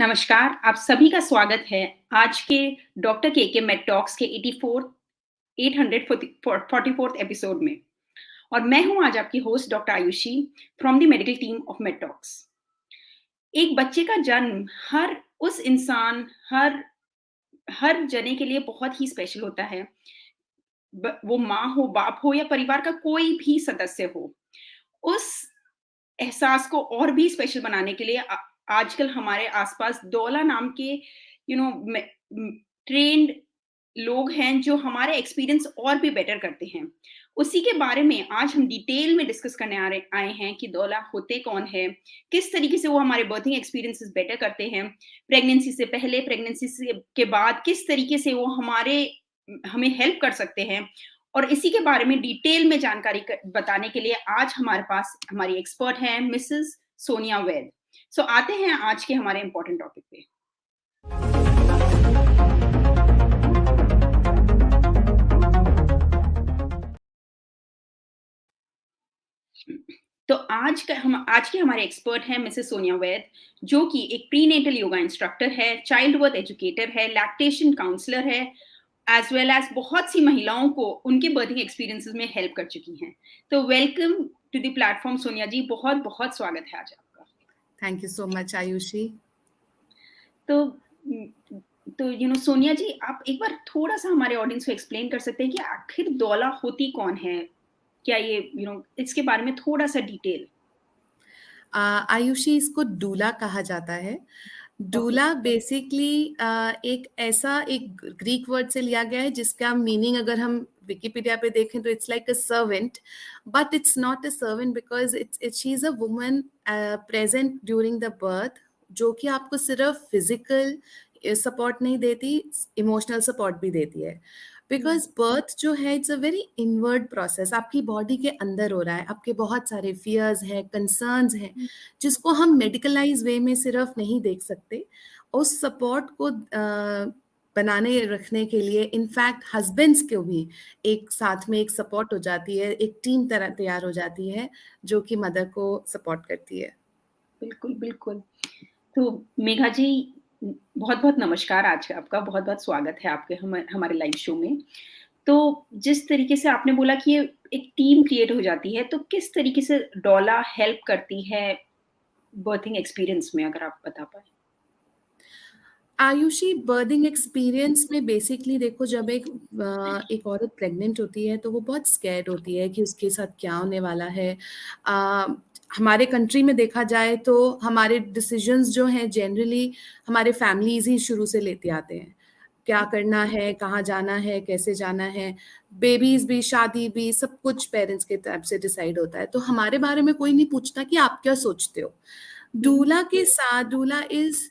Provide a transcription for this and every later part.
नमस्कार, आप सभी का स्वागत है आज के डॉक्टर के मेड टॉक्स के 844th एपिसोड में। और मैं हूं आज आपकी host doctor Ayushi from the medical team of made talks. एक बच्चे का जन्म हर उस इंसान हर हर जने के लिए बहुत ही स्पेशल होता है। वो माँ हो, बाप हो या परिवार का कोई भी सदस्य हो। उस एहसास को और भी स्पेशल बनाने के लिए आजकल हमारे आसपास डोला नाम के ट्रेन्ड लोग हैं जो हमारे एक्सपीरियंस और भी बेटर करते हैं। उसी के बारे में आज हम डिटेल में डिस्कस करने आए हैं कि डोला होते कौन है, किस तरीके से वो हमारे बर्थिंग एक्सपीरियंसेस बेटर करते हैं, प्रेगनेंसी से पहले, के बाद किस तरीके से वो हमें हेल्प कर सकते हैं। और इसी के बारे में डिटेल में जानकारी बताने के लिए आज हमारे पास हमारी एक्सपर्ट हैं मिसेस सोनिया वैद। सो आते हैं आज के हमारे इंपॉर्टेंट टॉपिक पे। तो आज के हमारे एक्सपर्ट हैं मिसेस सोनिया वैद, जो कि एक प्रीनेटल योगा इंस्ट्रक्टर है, चाइल्ड बर्थ एजुकेटर है, लैक्टेशन काउंसलर है, एज वेल एज बहुत सी महिलाओं को उनके बर्थिंग एक्सपीरियंसेस में हेल्प कर चुकी हैं। तो welcome to the platform Sonia ji, बहुत बहुत स्वागत है आज आपका। Thank you so much Ayushi. तो सोनिया जी, आप एक बार थोड़ा सा हमारे ऑडियंस को एक्सप्लेन कर सकते हैं कि आखिर डोला होती कौन है? क्या ये इसके बारे में थोड़ा सा डिटेल। आयुषी, इसको डूला कहा जाता है। डूला बेसिकली एक ग्रीक वर्ड से लिया गया है, जिसका मीनिंग अगर हम विकिपीडिया पे देखें तो it's like a servant, but it's not a servant because she is a woman present during the birth, जो कि आपको सिर्फ फिजिकल सपोर्ट नहीं देती, इमोशनल सपोर्ट भी देती है। बिकॉज बर्थ जो है it's a very inward process, आपकी बॉडी के अंदर हो रहा है, आपके बहुत सारे फियर्स हैं, कंसर्न्स हैं, जिसको हम मेडिकलाइज वे में सिर्फ नहीं देख सकते। उस सपोर्ट को बनाने रखने के लिए इनफैक्ट हस्बैंड्स को भी एक साथ में एक सपोर्ट हो जाती है, एक टीम तरह तैयार हो जाती है जो कि मदर को सपोर्ट करती है। बिल्कुल बिल्कुल। तो मेघा जी, बहुत बहुत नमस्कार, आज आपका बहुत बहुत स्वागत है आपके हमारे लाइव शो में। तो जिस तरीके से आपने बोला कि ये एक टीम क्रिएट हो जाती है, तो किस तरीके से डोला हेल्प करती है बर्थिंग एक्सपीरियंस में, अगर आप बता पाए। आयुषी, बर्थिंग एक्सपीरियंस में बेसिकली देखो, जब एक औरत प्रेग्नेंट होती है तो वो बहुत स्कैर्ड होती है कि उसके साथ क्या होने वाला है। हमारे कंट्री में देखा जाए तो हमारे डिसीजंस जो हैं जनरली हमारे फैमिलीज ही शुरू से लेते आते हैं, क्या करना है, कहाँ जाना है, कैसे जाना है। बेबीज भी, शादी भी, सब कुछ पेरेंट्स के तरफ से डिसाइड होता है, तो हमारे बारे में कोई नहीं पूछता कि आप क्या सोचते हो। डूला के साथ, doula is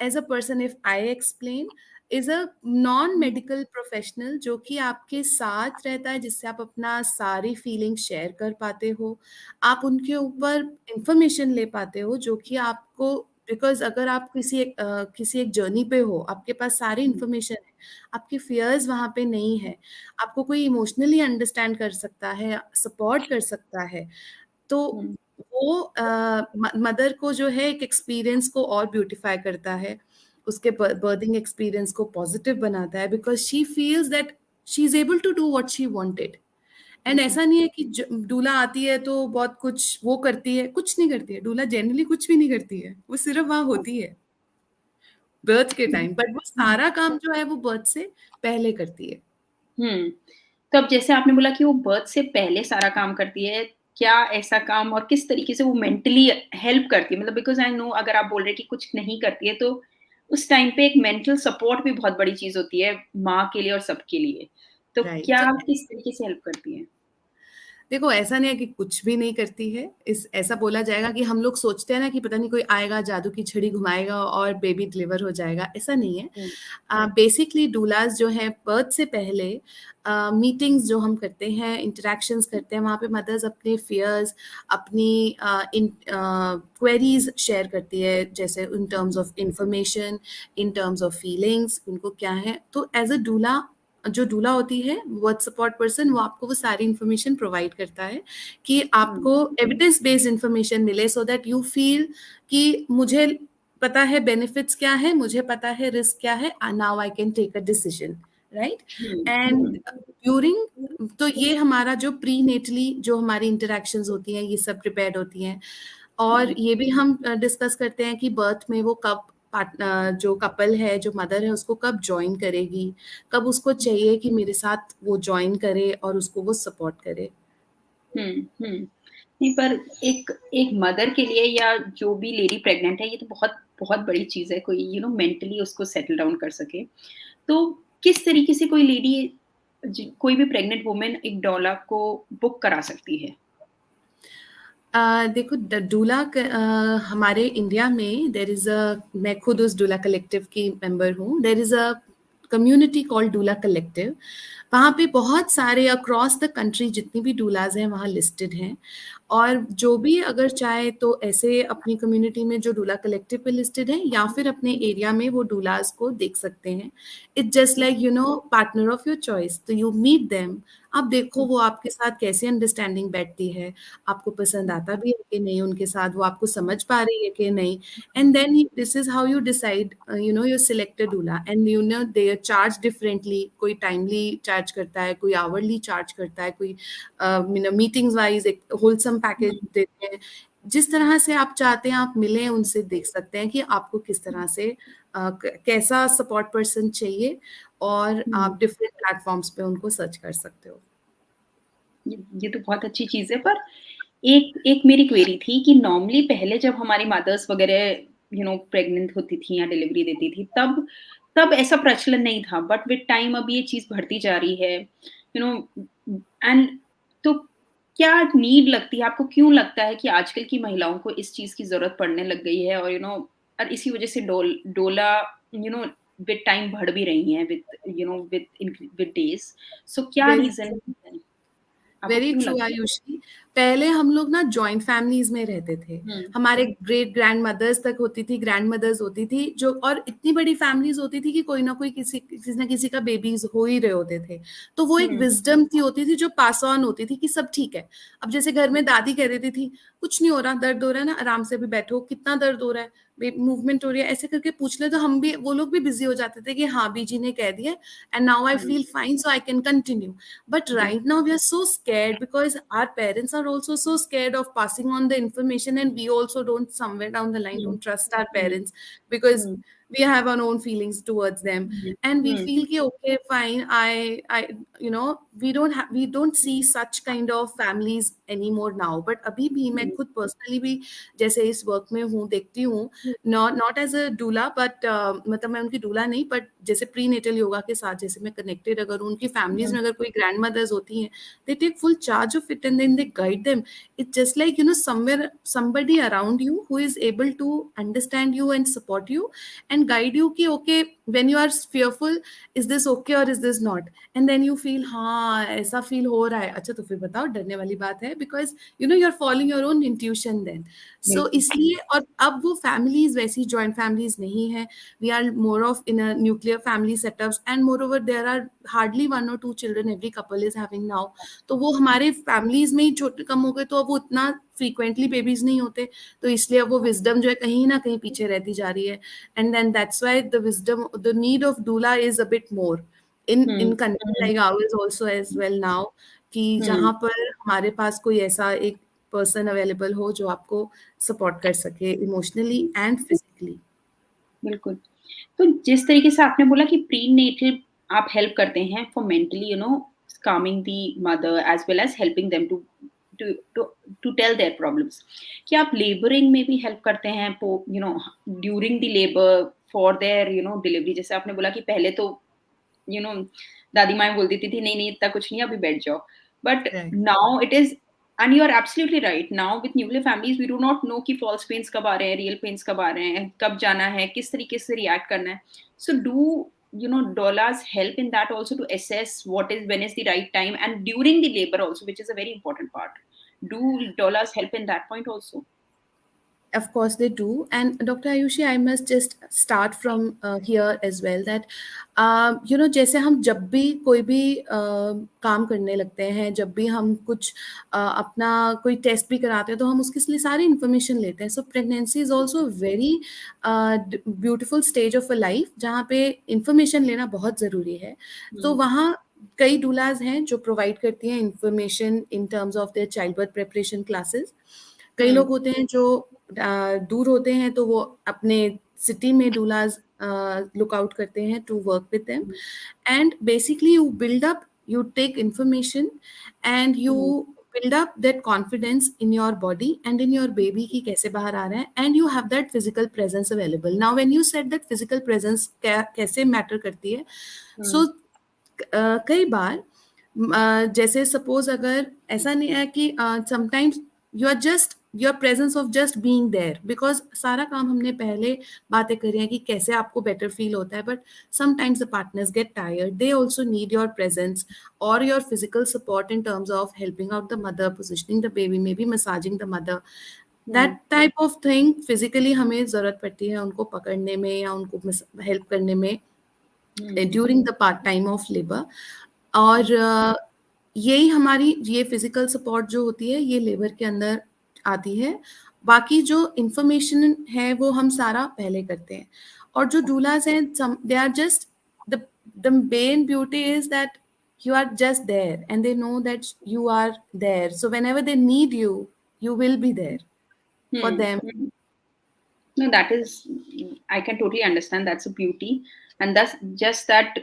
as a person, if I explain, is a non medical professional जो कि आपके साथ रहता है, जिससे आप अपना सारी फीलिंग शेयर कर पाते हो, आप उनके ऊपर इंफॉर्मेशन ले पाते हो, जो कि आपको, बिकॉज अगर आप किसी एक जर्नी पे हो, आपके पास सारी इंफॉर्मेशन है, आपके फियर्स वहाँ पे नहीं है, आपको कोई इमोशनली अंडरस्टैंड कर सकता है, सपोर्ट कर सकता है, तो वो मदर को जो है एक एक्सपीरियंस को और ब्यूटिफाई करता है, उसके बर्थिंग एक्सपीरियंस को पॉजिटिव बनाता है, because she feels that she is able to do what she wanted. And ऐसा नहीं है कि डूला आती है तो बहुत कुछ वो करती है, कुछ नहीं करती है। डूला जनरली कुछ भी नहीं करती है, वो सिर्फ वहां होती है बर्थ के टाइम, बट वो सारा काम जो है वो बर्थ से पहले करती है। तो अब जैसे आपने बोला कि वो बर्थ से पहले सारा काम करती है, क्या ऐसा काम और किस तरीके से वो मेंटली हेल्प करती है? मतलब बिकॉज़ आई नो, अगर आप बोल रहे हैं कि कुछ नहीं करती है, तो उस टाइम पे एक मेंटल सपोर्ट भी बहुत बड़ी चीज़ होती है माँ के लिए और सबके लिए। तो राइट, क्या तो किस तरीके से हेल्प करती हैं? देखो, ऐसा नहीं है कि कुछ भी नहीं करती है। ऐसा बोला जाएगा कि हम लोग सोचते हैं ना कि पता नहीं कोई आएगा, जादू की छड़ी घुमाएगा और बेबी डिलीवर हो जाएगा, ऐसा नहीं है। बेसिकली डूलास जो है बर्थ से पहले मीटिंग्स जो हम करते हैं, इंटरेक्शंस करते हैं, वहाँ पे मदर्स अपने फियर्स, अपनी क्वेरीज शेयर करती है, जैसे इन terms of information, in terms of feelings, उनको क्या है। तो एज अ डूला, जो डूला होती है, वर्ड सपोर्ट पर्सन, वो आपको वो सारी इंफॉर्मेशन प्रोवाइड करता है कि आपको एविडेंस बेस्ड इंफॉर्मेशन मिले, सो दैट यू फील कि मुझे पता है बेनिफिट्स क्या है, मुझे पता है रिस्क क्या है, now I can take a decision, right? Hmm, and hmm, during, तो ये हमारा जो प्री नेटली जो हमारी इंटरेक्शंस होती हैं, ये सब प्रिपेयर्ड होती हैं। और हुँ, ये भी हम डिस्कस करते हैं कि बर्थ में वो कब जो कपल है, जो मदर है, उसको कब ज्वाइन करेगी, कब उसको चाहिए कि मेरे साथ वो ज्वाइन करे और उसको वो सपोर्ट करे। हुँ, हुँ। नहीं, पर एक एक मदर के लिए या जो भी लेडी प्रेग्नेंट है, ये तो बहुत बहुत बड़ी चीज़ है, कोई मेंटली उसको सेटल डाउन कर सके। तो किस तरीके से कोई लेडी कोई भी प्रेग्नेंट वुमन एक डोला को बुक करा सकती है? देखो डूला हमारे इंडिया में देर इज़ अ, मैं खुद उस डूला कलेक्टिव की मेंबर हूँ। There is a community called doula collective. वहाँ पे बहुत सारे अक्रॉस द कंट्री जितनी भी डूलाज़ हैं वहाँ लिस्टेड हैं। और जो भी अगर चाहे तो ऐसे अपनी कम्युनिटी में जो डूला कलेक्टिव पे लिस्टेड है या फिर अपने एरिया में वो डूलाज़ को देख सकते हैं। It's just like partner of your choice, तो यू मीट देम। आप देखो वो आपके साथ कैसे अंडरस्टैंडिंग बैठती है, आपको पसंद आता भी है कि नहीं उनके साथ, वो आपको समझ पा रही है कि नहीं। And then this is how you decide, your selected doula. And they charge differently, कोई टाइमली चार्ज करता है, कोई आवरली चार्ज करता है, कोई मीटिंग्स वाइज एक होलसम पैकेज देते हैं। जिस तरह से आप चाहते हैं आप मिलें उनसे, देख सकते हैं कि आपको किस तरह से कैसा सपोर्ट पर्सन चाहिए, और हुँ। आप डिफरेंट प्लेटफॉर्म्स पे उनको सर्च कर सकते हो। ये तो बहुत अच्छी चीज़ है, पर एक एक मेरी क्वेरी थी कि नॉर्मली पहले जब हमारी मदर्स वगैरह प्रेग्नेंट होती थी या डिलीवरी देती थी, तब तब ऐसा प्रचलन नहीं था, बट विद टाइम अब ये चीज़ बढ़ती जा रही है, एंड तो क्या नीड लगती है आपको, क्यों लगता है कि आजकल की महिलाओं को इस चीज़ की ज़रूरत पड़ने लग गई है, और और इसी वज़ह से डोला यू नो विद टाइम बढ़ भी रही हैं, विद डेज़। सो क्या वेरी रीज़न है? आपको वेरी क्यों ट्रू लगता है? आयुषी। पहले हम लोग ना जॉइंट फैमिलीज में रहते थे। हुँ, हमारे ग्रेट ग्रैंड मदर्स तक होती थी, ग्रैंड मदर्स होती थी जो, और इतनी बड़ी फैमिलीज होती थी कि कोई ना कोई किसी ना किसी का बेबीज हो ही रहे होते थे। तो वो एक हुँ, विजडम थी होती थी जो पास ऑन होती थी कि सब ठीक है। अब जैसे घर में दादी कह देती थी कुछ नहीं हो रहा, दर्द हो रहा है ना, आराम से भी बैठो, कितना दर्द हो रहा है, मूवमेंट हो रही है, ऐसे करके पूछ ले, तो हम भी, वो लोग भी बिजी हो जाते थे कि हाँ बीजी ने कह दिया, and now I hmm, feel fine so I can continue. But right बिल्कुल, now we are so scared because our parents are also so scared of passing on the information, and we also don't, somewhere down the line, hmm, don't trust our hmm, parents because hmm, we have our own feelings towards them. Hmm, And we hmm, feel ki, okay fine, I we don't see such kind of families anymore now. But अभी भी मैं हुँ, खुद personally भी जैसे इस work में हूँ, देखती हूँ, नॉट एज अ डूला बट मतलब मैं उनकी डूला नहीं, बट जैसे प्री नेटल योगा के साथ जैसे मैं कनेक्टेड अगर हूँ, उनकी फैमिलीज हुँ, में अगर कोई ग्रैंड मदर्स होती हैं, they take full charge of it and then they guide them. It's just like somewhere somebody around you who is able to understand you and support you and guide you कि okay, when you are fearful, is this okay or is this not, and then you feel हाँ ऐसा feel हो रहा है, अच्छा तो फिर बताओ डरने वाली बात है, because you are following your own intuition then. So बिल्कुल, इसलिए, और अब वो फैमिलीज वैसी जॉइंट फैमिलीज नहीं है। We are more of in a nuclear family setups, and moreover there are hardly 1 or 2 children every couple is having now. तो वो हमारे फैमिलीज में ही छोटे कम हो गए, तो अब वो इतना फ्रीक्वेंटली बेबीज नहीं होते, तो इसलिए अब वो विजडम जो है कहीं ना कहीं पीछे रहती जा रही है। And then that's why the need of doula is a bit more in hmm, country hmm, like ours also as well now, कि हुँ, जहाँ पर हमारे पास कोई ऐसा एक पर्सन अवेलेबल हो जो आपको सपोर्ट कर सके इमोशनली हुँ, एंड फिजिकली। बिल्कुल। तो जिस तरीके से आपने बोला कि प्रीनेटल आप हेल्प करते हैं for mentally calming the mother as well as helping them to to to tell their problems, क्या आप लेबरिंग में भी हेल्प करते हैं during the labour for their delivery? जैसे आपने बोला कि पहले तो यू नो दादी माँ बोल देती थी नहीं नहीं इतना कुछ नहीं है, अभी बैठ जाओ, but right, now it is, and you are absolutely right, now with nuclear families we do not know कि फॉल्स पेन्स कब आ रहे हैं, रियल पेन्स कब आ रहे हैं, कब जाना है, किस तरीके से रिएक्ट करना है। So do dollars help in that also to assess what is when is the right time, and during the labor also, which is a very important part, do dollars help in that point also? Of course, they do. And Dr. Ayushi, I must just start from here as well that, जैसे हम जब भी कोई भी काम करने लगते हैं, जब भी हम कुछ अपना कोई टेस्ट भी कराते हैं, तो हम उसके लिए सारी इन्फॉर्मेशन लेते हैं. So pregnancy is also very beautiful stage of a life जहाँ पे इंफॉर्मेशन लेना बहुत ज़रूरी है. तो Hmm. वहाँ कई डूलाज हैं जो प्रोवाइड करती हैं information in terms of their child birth preparation classes. कई Hmm. लोग होते हैं जो दूर होते हैं तो वो अपने सिटी में डूलाज लुक आउट करते हैं to work with them. And basically you build up, you take information and you Hmm. build up that confidence in your body and in your baby कि कैसे बाहर आ रहा है, and you have that physical presence available. Now when you said that physical presence कैसे matter करती है, Hmm. so कई बार जैसे सपोज अगर ऐसा नहीं है कि sometimes you are just your presence of just being there, because सारा काम हमने पहले बातें करी हैं कि कैसे आपको बेटर फील होता है, but sometimes the partners get tired, they also need your presence और your physical support in terms of helping out the mother, positioning the baby, maybe massaging the mother. Hmm. That type of thing physically हमें ज़रूरत पड़ती है उनको पकड़ने में या उनको हेल्प करने में Hmm. During the part time of labour. और यही हमारी ये फिजिकल सपोर्ट जो होती है ये लेबर के अंदर आती है. बाकी जो इंफॉर्मेशन है वो हम सारा पहले करते हैं. और जो डूलाज हैं they are just the the main beauty is that you are just there and they know that you are there, so whenever they need you, you will be there for Hmm. them. Hmm. No, that is, I can totally understand. That's a beauty, and that's just that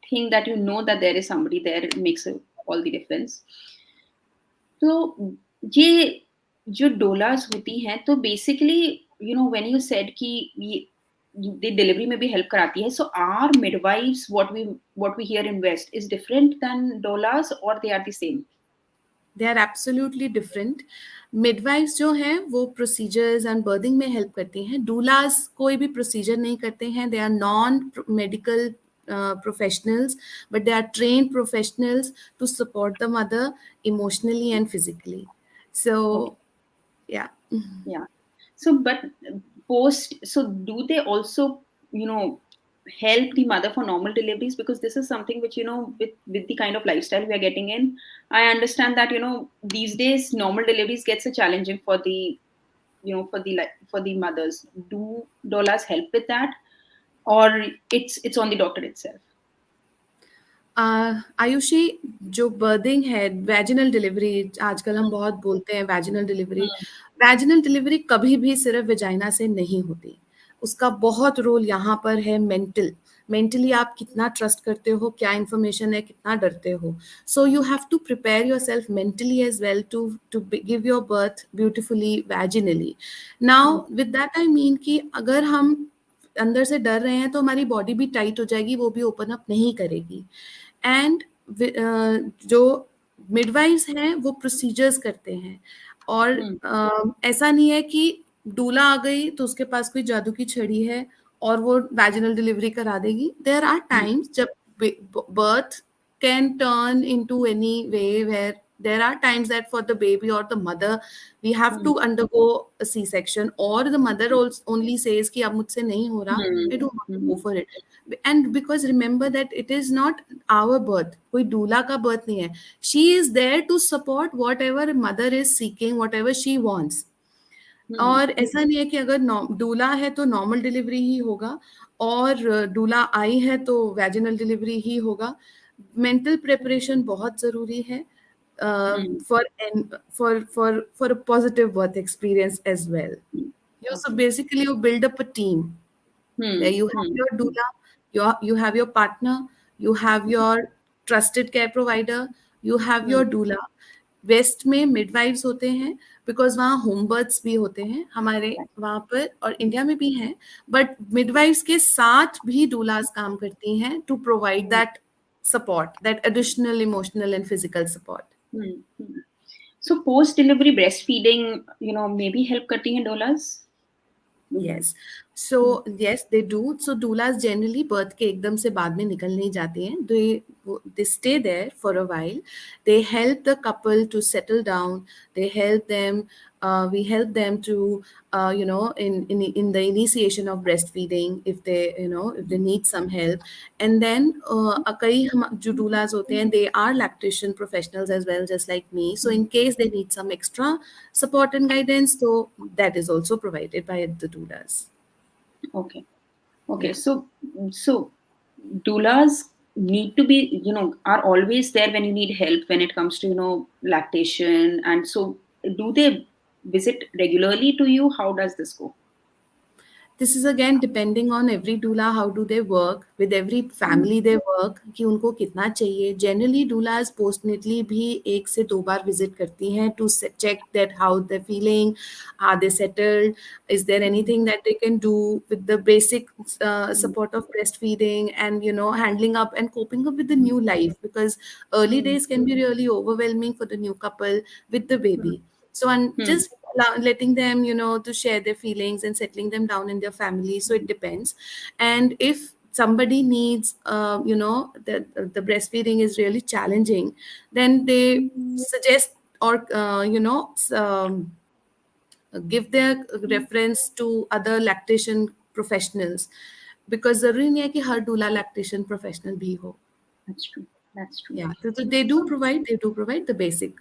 thing that you know that there is somebody there makes all the difference. तो ये जो डोलास होती हैं, तो basically when you said कि ये delivery में भी हेल्प कराती है, so are midwifes what we hear in west is different than doulas और they are the same? They are absolutely different. Midwifes जो हैं वो प्रोसीजर्स एंड बर्थिंग में हेल्प करती हैं. डूलास कोई भी प्रोसीजर नहीं करते हैं. They are non medical professionals, but they are trained professionals to support the mother emotionally and physically. So okay. yeah. Yeah. So, but so do they also, help the mother for normal deliveries? Because this is something which, with the kind of lifestyle we are getting in, I understand that, these days normal deliveries gets a challenging for the, for the mothers. Do doulas help with that, or it's on the doctor itself? Ayushi, जो berthing है, vaginal delivery, आजकल हम बहुत बोलते हैं vaginal delivery. Hmm. Vaginal delivery कभी भी सिर्फ वेजाइना से नहीं होती. उसका बहुत रोल यहाँ पर है मेंटली आप कितना ट्रस्ट करते हो, क्या इन्फॉर्मेशन है, कितना डरते हो. So you have to prepare yourself mentally as well to give your birth beautifully vaginally. Now Hmm. With that I mean कि अगर हम अंदर से डर रहे हैं तो हमारी बॉडी भी टाइट हो जाएगी, वो भी ओपन अप नहीं करेगी. एंड जो मिडवाइव्स हैं वो प्रोसीजर्स करते हैं. और Hmm. ऐसा नहीं है कि डूला आ गई तो उसके पास कोई जादू की छड़ी है और वो वैजिनल डिलीवरी करा देगी. There are Hmm. टाइम्स जब birth can turn into any way where there are times that for the baby or the mother we have Hmm. to undergo a C-section, or the mother also only says कि अब मुझसे नहीं हो रहा, I Hmm. don't want to Hmm. go for it. And because remember that it is not our birth, कोई दूल्हा का birth नहीं है. She is there to support whatever mother is seeking, whatever she wants. Hmm. और ऐसा नहीं है कि अगर डूला है तो नॉर्मल डिलीवरी ही होगा और डूला आई है तो वैजिनल डिलीवरी ही होगा. मेंटल प्रिपरेशन बहुत ज़रूरी है Hmm. For for a positive birth experience as well. Hmm. So Okay. basically you build up a team where Hmm. you have Hmm. your doula, you have your partner, you have your trusted care provider, you have Hmm. your doula. West में midwives होते हैं because वहाँ home births भी होते हैं हमारे वहाँ पर, और इंडिया में भी हैं. बट मिडवाइव्स के साथ भी डूलास काम करती हैं to provide that support, that additional emotional and physical support. Hmm. Hmm. So post delivery breastfeeding, maybe help करती हैं doulas? Yes. So yes they do. So doulas generally birth के एकदम से बाद में निकल नहीं जाते हैं. They stay there for a while. They help the couple to settle down. They help them. We help them to in the initiation of breastfeeding if they if they need some help. And then कई हम जो doulas होते हैं, they are lactation professionals as well, just like me. So in case they need some extra support and guidance, so that is also provided by the doulas. Okay. Okay. Yeah. So doulas need to be, are always there when you need help when it comes to, lactation. And so do they visit regularly to you? How does this go? This is again depending on every doula, how do they work with every Mm, family they work कि उनको कितना चाहिए. Generally doulas postnatally भी 1 से 2 बार visit करती हैं to check that how they're feeling, are they settled, is there mm, anything that they can do with the basic mm, support of breastfeeding and handling up and coping up with the new life, because early mm, days can be really overwhelming for the new couple with the mm, baby. So, and mm, just letting them to share their feelings and settling them down in their family. So it depends. And if somebody needs the breastfeeding is really challenging, then they suggest or give their reference to other lactation professionals, because जरूरी नहीं है कि हर दूल्हा lactation professional भी हो. that's true. That's true. Yeah, so they do provide the basic.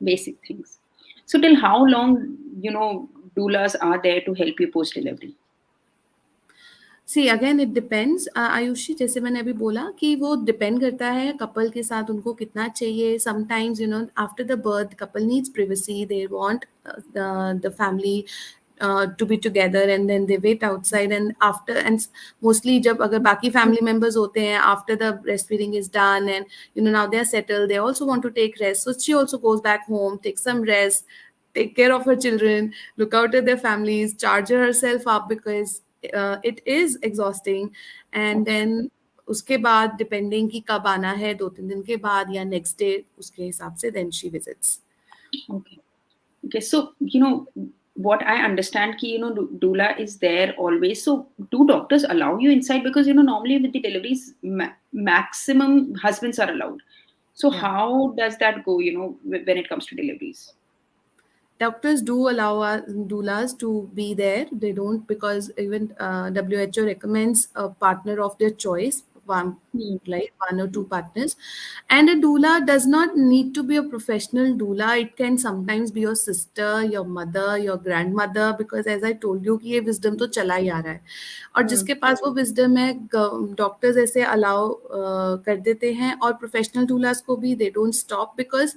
Basic things. So till how long, doulas are there to help you post delivery? See again it depends. Ayushi, जैसे मैंने अभी बोला कि वो depend करता है कपल के साथ उनको कितना चाहिए. Sometimes after the birth couple needs privacy. They want the family to be together, and then they wait outside. And after, and mostly जब अगर बाकी family members होते हैं, after the breastfeeding is done and now they are settled, they also want to take rest, so she also goes back home, takes some rest, take care of her children, look out at their families, charge herself up, because it is exhausting. And Okay. then उसके बाद depending कि कब आना है, 2-3 दिन के बाद या नेक्स्ट डे, उसके हिसाब से then she visits. Okay. Okay. So, what I understand ki, doula is there always. So do doctors allow you inside? Because, normally with the deliveries, maximum husbands are allowed. So Yeah. how does that go, when it comes to deliveries? Doctors do allow doulas to be there. They don't, because even WHO recommends a partner of their choice, one, Hmm. like 1 or 2 partners. And a doula does not need to be a professional doula. It can sometimes be your sister, your mother, your grandmother, because as I told you कि ये wisdom तो चला ही आ रहा है. और Hmm. जिसके पास वो wisdom है, डॉक्टर्स ऐसे अलाउ कर देते हैं. और प्रोफेशनल doulas को भी they don't stop, because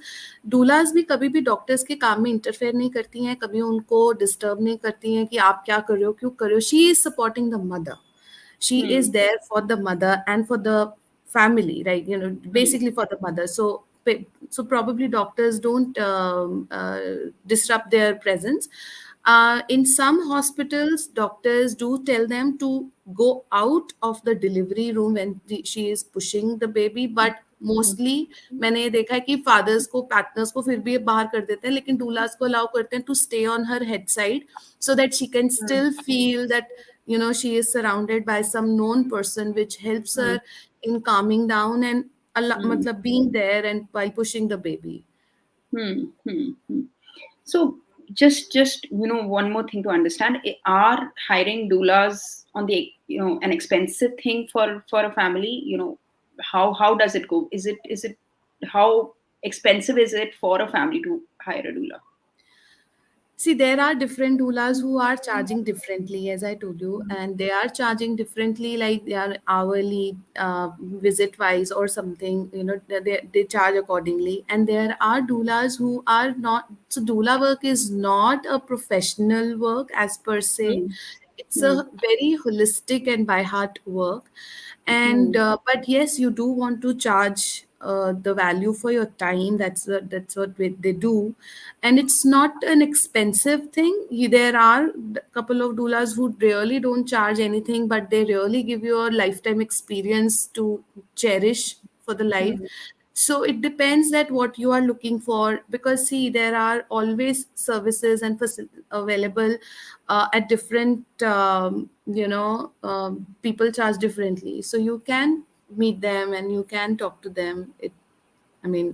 doulas भी कभी भी डॉक्टर्स के काम में इंटरफेयर नहीं करती हैं, कभी उनको डिस्टर्ब नहीं करती हैं कि आप क्या कर रहे हो, क्यों कर रहे हो. She is supporting the mother. She is Hmm. there for the mother and for the family, right? Hmm. Basically for the mother. So probably doctors don't disrupt their presence. In some hospitals, doctors do tell them to go out of the delivery room when she is pushing the baby, but Hmm. mostly मैंने ये देखा है कि fathers को, partners को फिर भी बाहर कर देते हैं, लेकिन डूलास को अलाउ करते हैं to stay on her head side, so that she can Hmm. still feel that she is surrounded by some known person, which helps Hmm. her in calming down and Hmm. matlab being there and while pushing the baby. Hmm. Hmm. Hmm. So just one more thing to understand: are hiring doulas on the an expensive thing for a family? How does it go? Is it how expensive is it for a family to hire a doula? See, there are different doulas who are charging differently, as I told you, and they are charging differently, like they are hourly, visit wise or something. They charge accordingly. And there are doulas who are not. So doula work is not a professional work as per se. Hmm. It's Hmm. a very holistic and by heart work. And Hmm. but yes, you do want to charge the value for your time. That's what they do. And it's not an expensive thing. There are a couple of doulas who really don't charge anything, but they really give you a lifetime experience to cherish for the life. Hmm. So it depends that what you are looking for, because see, there are always services and facilities available at different people charge differently, so you can meet them and you can talk to them. I mean,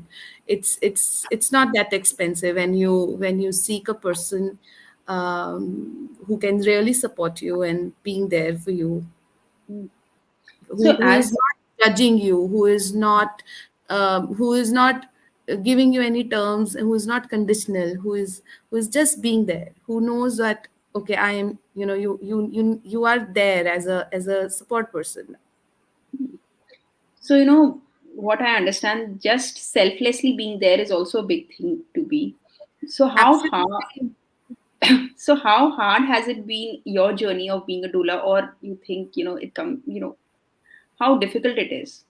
it's not that expensive when you seek a person who can really support you and being there for you, Mm. So who is as not judging you, who is not giving you any terms, who is not conditional, who is just being there, who knows that okay, I am, you are there as a support person. so what I understand, just selflessly being there is also a big thing to be. So Absolutely. how hard has it been your journey of being a doula, or you think it come how difficult it is?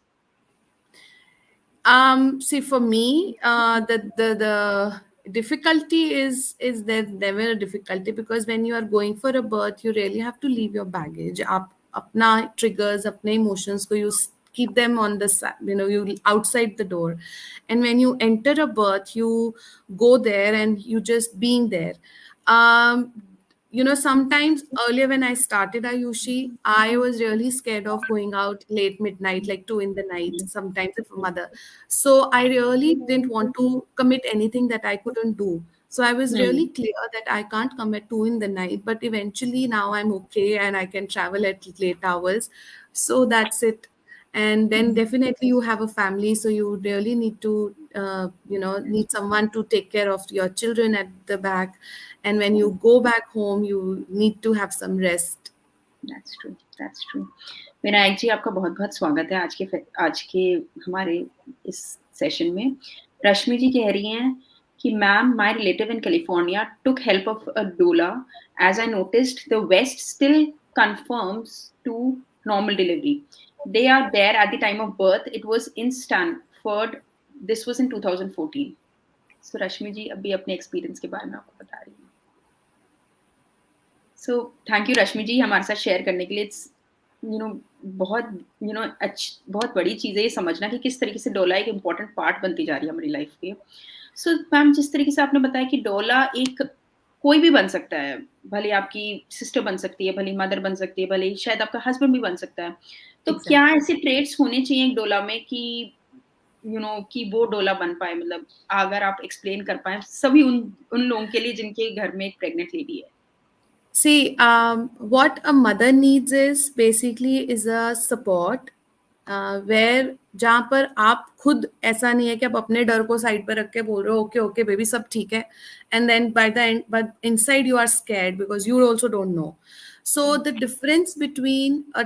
See, for me, the difficulty is there never a difficulty, because when you are going for a birth, you really have to leave your baggage, up, apna triggers, apne emotions, so you keep them on the side, you outside the door, and when you enter a birth, you go there and you just being there. Um, sometimes earlier when I started Ayushi, I was really scared of going out late midnight, like 2 in the night, sometimes if a mother. So I really didn't want to commit anything that I couldn't do. So I was really Hmm. clear that I can't come at 2 in the night, but eventually now I'm okay and I can travel at late hours. So that's it. And then definitely you have a family, so you really need to need someone to take care of your children at the back, and when you go back home you need to have some rest. That's true, that's true. Vinayak ji, आपका बहुत-बहुत स्वागत है आज के हमारे इस session में। रश्मि जी कह रही हैं कि ma'am, my relative in California took help of a doula as I noticed the west still confirms to normal delivery. They are there at the time of birth, it was in Stanford, this was in 2014। So Rashmi ji अभी अपने experience के बारे में आपको बता रही हैं। So thank you रश्मि जी हमारे साथ शेयर करने के लिए। इट्स यू नो बहुत बहुत बड़ी चीज़ है ये समझना कि किस तरीके से डोला एक इम्पोर्टेंट पार्ट बनती जा रही है हमारी लाइफ के। सो मैम, जिस तरीके से आपने बताया कि डोला एक कोई भी बन सकता है, भले आपकी सिस्टर बन सकती है, भले मदर बन सकती है, भले शायद आपका हस्बैंड भी बन सकता है। तो क्या एग्जैक्टली। ऐसे ट्रेड्स होने चाहिए एक डोला में कि कि वो डोला बन पाए? मतलब अगर आप एक्सप्लेन कर पाएँ सभी उन उन लोगों के लिए जिनके घर में एक प्रेग्नेंट लेडी है। See, what a mother needs is basically is a support, where जहाँ पर आप खुद ऐसा नहीं है कि आप अपने डर को साइड पर रख के बोल रहे हो ओके ओके बेबी सब ठीक है, and then by the end but inside you are scared because you also don't know. So the difference between a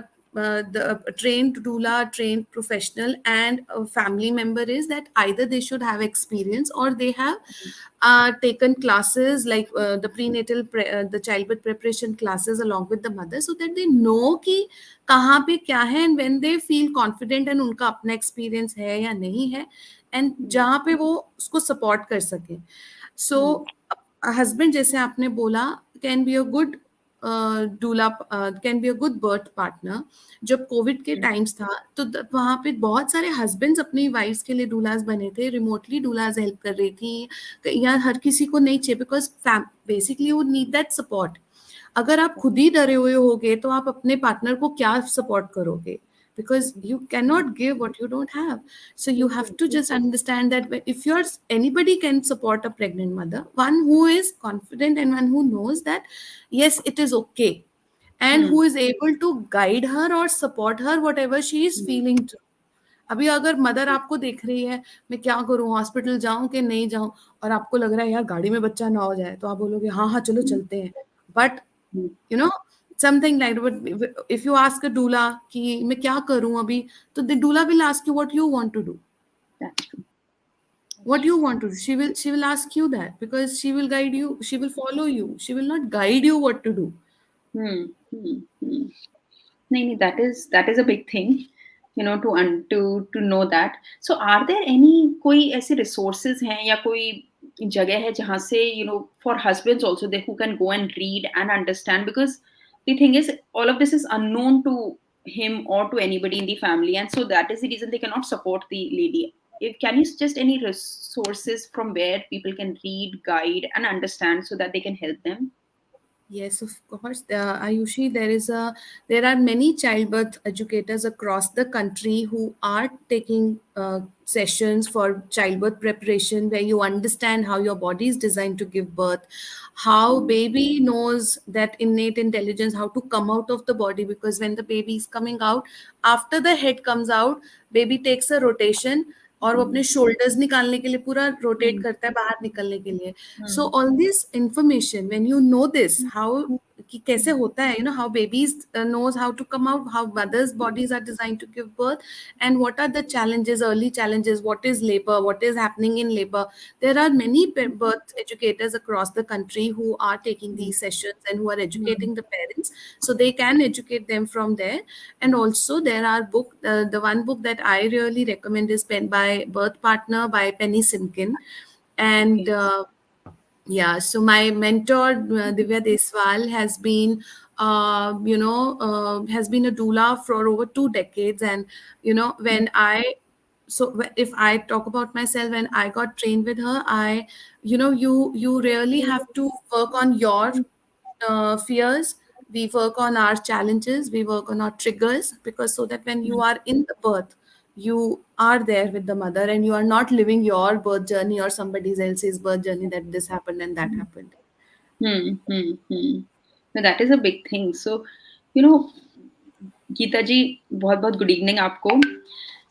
trained doula, a trained professional, and a family member is that either they should have experience or they have taken classes like the childbirth preparation classes along with the mother, so that they know कि कहाँ पे क्या है, and when they feel confident and उनका अपना experience है या नहीं है, and हुँ, जहाँ पे वो उसको support कर सके. So हुँ, husband जैसे आपने बोला can be a good doula, can be a good birth partner. जब कोविड के हुँ, टाइम्स था तो वहाँ पे बहुत सारे हस्बैंड्स अपनी वाइफ्स के लिए डूलास बने थे, रिमोटली डूलास हेल्प कर रही थी, या हर किसी को नहीं चाहिए बिकॉज बेसिकली वो नीड दैट सपोर्ट. अगर आप खुद ही डरे हुए होगे तो आप अपने पार्टनर को क्या सपोर्ट करोगे, because you cannot give what you don't have. So you have to just understand that if you're anybody can support a pregnant mother, one who is confident and one who knows that yes it is okay, and hmm, who is able to guide her or support her whatever she is hmm, feeling to. अभी अगर mother आपको देख रही है मैं क्या करूं, hospital जाऊं कि नहीं जाऊं, और आपको लग रहा है यार गाड़ी में बच्चा ना हो जाए, तो आप बोलोगे हाँ हाँ चलो हुँ, चलते हैं. But hmm, you know something like, but if you ask a doula कि मैं क्या करूं अभी, तो the doula will ask you what you want to do. That's true, that's What you true. want to do, she will ask you that, because she will guide you, she will follow you, she will not guide you what to do. Hmm, hmm, hmm. नहीं, नहीं, that is a big thing, to know that. So are there any कोई ऐसे resources हैं या कोई जगह है जहाँ से for husbands also they who can go and read and understand, because the thing is all of this is unknown to him or to anybody in the family, and so that is the reason they cannot support the lady. if can you suggest any resources from where people can read, guide, and understand so that they can help them? Yes, of course. Ayushi, there are many childbirth educators across the country who are taking sessions for childbirth preparation, where you understand how your body is designed to give birth, how baby knows that innate intelligence, how to come out of the body, because when the baby is coming out, after the head comes out, baby takes a rotation और वो अपने shoulders निकालने के लिए पूरा rotate Hmm. करता है बाहर निकलने के लिए. So Hmm. all this information, when you know this, how कि कैसे होता है, how babies knows how to come out, how mothers' bodies are designed to give birth, and what are the challenges, early challenges, what is labor, what is happening in labor. There are many birth educators across the country who are taking these sessions and who are Hmm. educating the parents, so they can educate them from there. And also there are the one book that I really recommend is Pen by Birth Partner by Penny Simkin. And Okay. yeah, so my mentor Divya Deswal has been a doula for over 2 decades. And when I so if I talk about myself, when I got trained with her, you really have to work on your fears. We work on our challenges, we work on our triggers, because so that when you are in the birth, you are there with the mother and you are not living your birth journey or somebody else's birth journey, that this happened and that happened. Hmm. Hmm. Hmm. No, that is a big thing. So, you know, Gita जी, बहुत बहुत good evening आपको.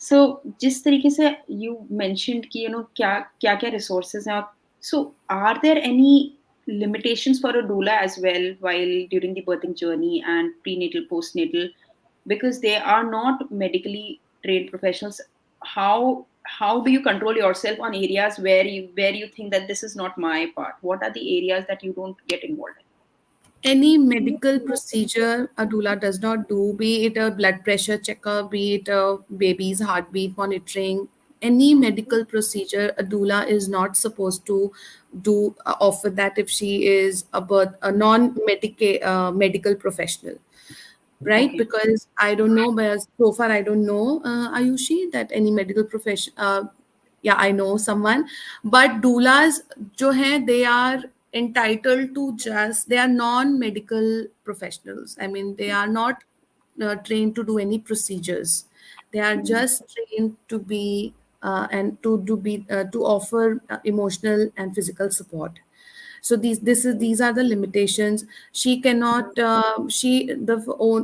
सो जिस तरीके से you mentioned कि क्या क्या क्या रिसोर्सेज हैं, so are there any limitations for a doula as well while during the birthing journey and prenatal postnatal, because they are not medically trained professionals? How do you control yourself on areas where you think that this is not my part? What are the areas that you don't get involved Any medical procedure a doula does not do, be it a blood pressure checkup, be it a baby's heartbeat monitoring, any medical procedure a doula is not supposed to do, offer that if she is a medical professional, in? right? Okay. Because I don't know, but so far I don't know, Ayushi, that any medical profession. Yeah, I know someone, but doulas, जो हैं, they are entitled to just, they are non-medical professionals. I mean, they are not trained to do any procedures. They are Hmm. just trained to be and to offer emotional and physical support. So these are the limitations. She cannot she the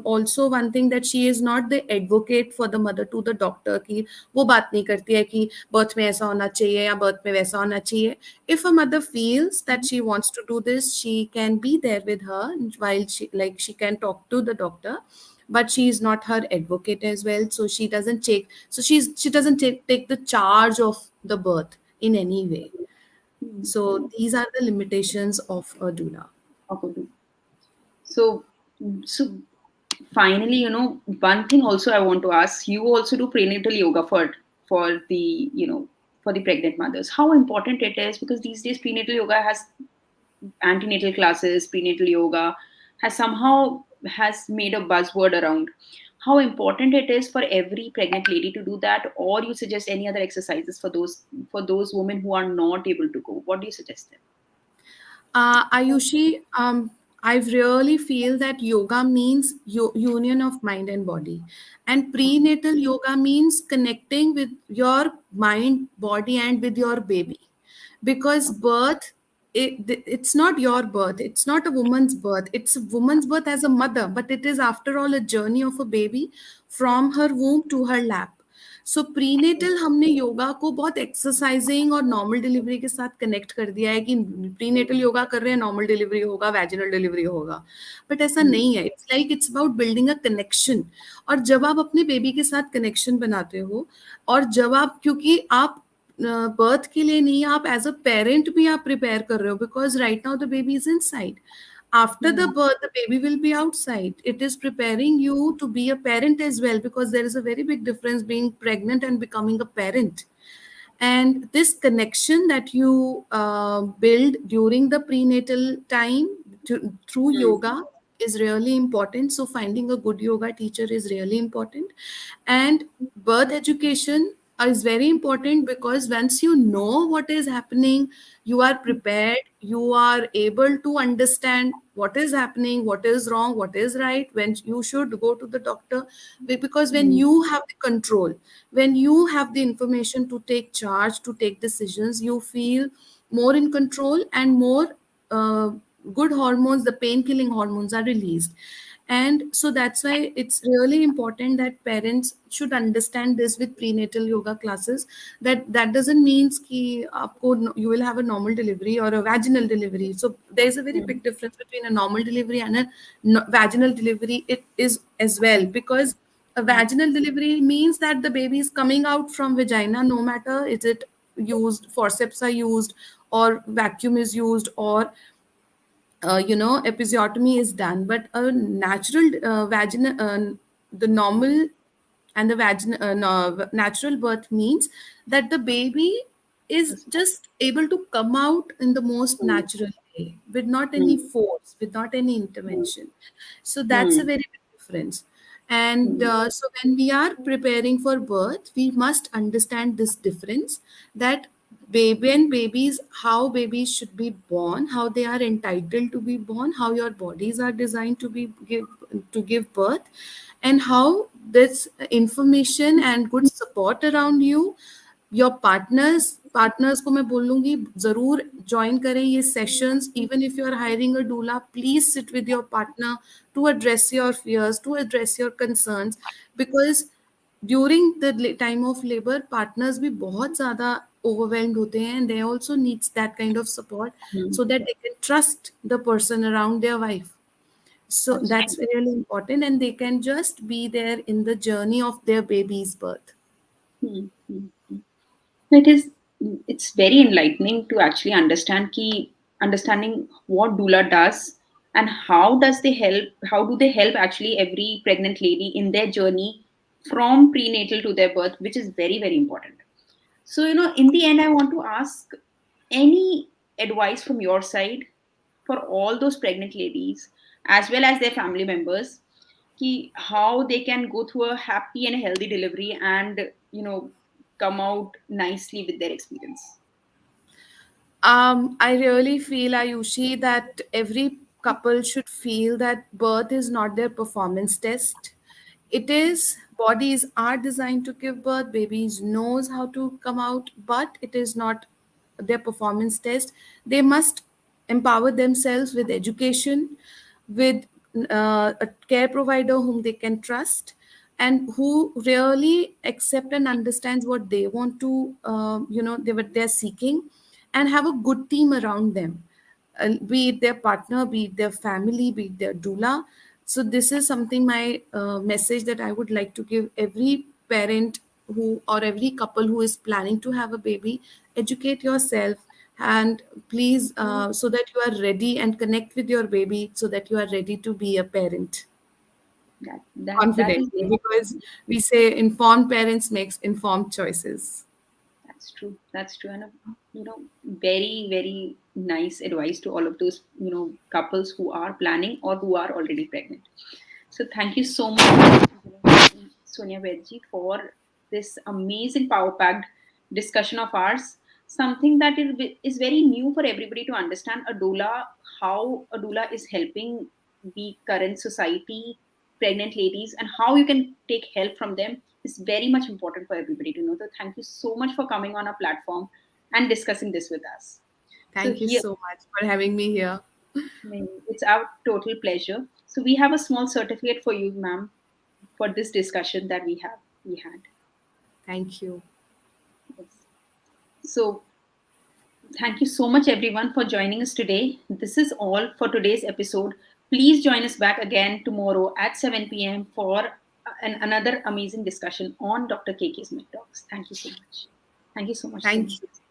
also one thing, that she is not the advocate for the mother to the doctor, कि वो बात नहीं करती है कि birth में ऐसा होना चाहिए या birth में वैसा होना चाहिए. If a mother feels that she wants to do this, she can be there with her while she can talk to the doctor, but she is not her advocate as well. So she doesn't take the charge of the birth in any way. So these are the limitations of a doula. Okay. So, so finally, one thing also I want to ask, you also do prenatal yoga for the, for the pregnant mothers. How important it is, because these days prenatal yoga has antenatal classes, prenatal yoga has made a buzzword around. How important it is for every pregnant lady to do that, or you suggest any other exercises for those women who are not able to go? What do you suggest them? Ayushi, I really feel that yoga means union of mind and body. And prenatal yoga means connecting with your mind, body, and with your baby. Because birth, it's not your birth, it's not a woman's birth, it's a woman's birth as a mother, but it is after all a journey of a baby from her womb to her lap. So prenatal हमने योगा को बहुत exercising और normal delivery के साथ connect कर दिया है कि प्रीनेटल योगा कर रहे हैं, नॉर्मल डिलीवरी होगा, वैजिनल डिलीवरी होगा. बट ऐसा नहीं है. It's about building a connection. और जब आप अपने बेबी के साथ कनेक्शन बनाते हो, और जब आप, क्योंकि आप बर्थ के लिए नहीं, आप एज अ पेरेंट भी आप प्रिपेयर कर रहे हो, because right now the baby is in side. After the Hmm. birth, the baby will be outside. It is preparing you to be a parent as well, because there is a very big difference being pregnant and becoming a parent. And this connection that you build during the prenatal time through Hmm. yoga is really important. So finding a good yoga teacher is really important. And birth education, is very important, because once you know what is happening, you are prepared, you are able to understand what is happening, what is wrong, what is right, when you should go to the doctor. Because when Mm, you have the control, when you have the information to take charge, to take decisions, you feel more in control, and more uh, good hormones, the pain killing hormones, are released. And so that's why it's really important that parents should understand this with prenatal yoga classes. That doesn't mean कि आपको you will have a normal delivery or a vaginal delivery. So there's a very mm, big difference between a normal delivery and a vaginal delivery. It is as well, because a mm, vaginal delivery means that the baby is coming out from vagina, no matter is it used, forceps are used, or vacuum is used, or episiotomy is done. But a natural vaginal, the normal and the natural birth means that the baby is yes, just able to come out in the most mm, natural way, with not any mm, force, with not any mm, intervention. So that's a mm, very big difference. And mm, so when we are preparing for birth, we must understand this difference, that baby and babies, how babies should be born, how they are entitled to be born, how your bodies are designed to give birth, and how this information and good support around you, your partners को मैं बोलूंगी जरूर join करें ये sessions. Even if you are hiring a doula, please sit with your partner to address your fears, to address your concerns. Because during the time of labour partners भी बहुत ज़्यादा overwhelmed होते हैं, and they also needs that kind of support, mm. so that they can trust the person around their wife. So That's that's true. really important, and they can just be there in the journey of their baby's birth. Mm, mm, mm. It is. It's very enlightening to actually understand understanding what doula does and how does they help. How do they help actually every pregnant lady in their journey from prenatal to their birth, which is very very important. So in the end, I want to ask any advice from your side for all those pregnant ladies as well as their family members, how they can go through a happy and a healthy delivery and come out nicely with their experience. I really feel, Ayushi, that every couple should feel that birth is not their performance test. It is, bodies are designed to give birth, babies knows how to come out, but it is not their performance test. They must empower themselves with education, with a care provider whom they can trust, and who really accept and understands what they want to, what they're seeking, and have a good team around them, be it their partner, be it their family, be it their doula. So this is something, my message that I would like to give every parent who, or every couple who is planning to have a baby. Educate yourself, and please, so that you are ready, and connect with your baby so that you are ready to be a parent That is confidently, because we say informed parents makes informed choices. That's true. That's true. And very, very nice advice to all of those, couples who are planning or who are already pregnant. So thank you so much, Sonia Vedji, for this amazing power-packed discussion of ours. Something that is very new for everybody to understand how a doula is helping the current society, pregnant ladies, and how you can take help from them is very much important for everybody to know. So thank you so much for coming on our platform and discussing this with us. So Thank you here, so much for having me here. it's our total pleasure. So we have a small certificate for you, ma'am, for this discussion that we had. Thank you. Yes. So thank you so much everyone for joining us today. This is all for today's episode. Please join us back again tomorrow at 7 p.m. for another amazing discussion on Dr. KK's Med Talks. Thank you so much. Thank you so much, Thank Sonia. you.